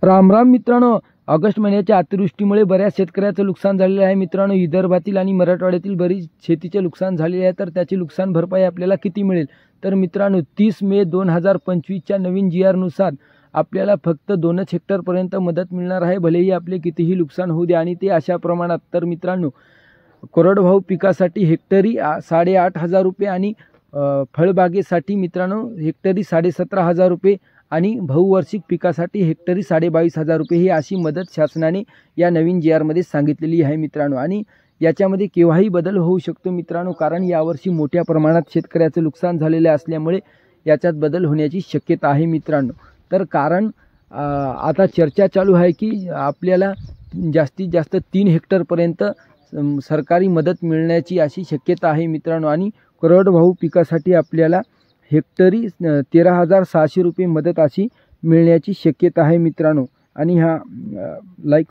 राम राम मित्रांनो, ऑगस्ट महिन्याच्या अतिवृष्टीमुळे बऱ्याच शेतकऱ्याचं नुकसान झालेलं आहे मित्रांनो। विदर्भातील आणि मराठवाड्यातील बरीच शेतीचे नुकसान झालेले आहे। तर त्याची नुकसान भरपाई आपल्याला किती मिळेल? तर मित्रांनो 30 मे 2025 च्या नवीन GR नुसार आपल्याला फक्त 2 हेक्टर पर्यंत मदत मिळणार आहे, भलेही आपले कितीही नुकसान होऊ दे, आणि ते अशा प्रमाणात। तर मित्रांनो कोरडवाहू पिकासाठी हेक्टरी 8,500 रुपये आणि फळबागेसाठी मित्रांनो हेक्टरी 17,500 रुपये आणि बहुवार्षिक पिकासाठी हेक्टरी 22,500 रुपये ही अशी मदत शासनाने या नवीन GR मध्ये सांगितलेली आहे मित्रांनो। आणि याच्यामध्ये केव्हाही बदल होऊ शकतो मित्रांनो, कारण यावर्षी मोठ्या प्रमाणात शेतकऱ्याचं नुकसान झालेले असल्यामुळे याच्यात बदल होण्याची शक्यता आहे मित्रांनो। तर कारण आता चर्चा चालू आहे की आपल्याला जास्तीत जास्त 3 हेक्टर पर्यंत सरकारी मदत मिळण्याची अशी शक्यता आहे मित्रांनो। आणि कोरडवाहू पिकासाठी आपल्याला हेक्टरी 13,600 रुपये मदत अशी मिळण्याची शक्यता आहे मित्रांनो। आणि हा लाईक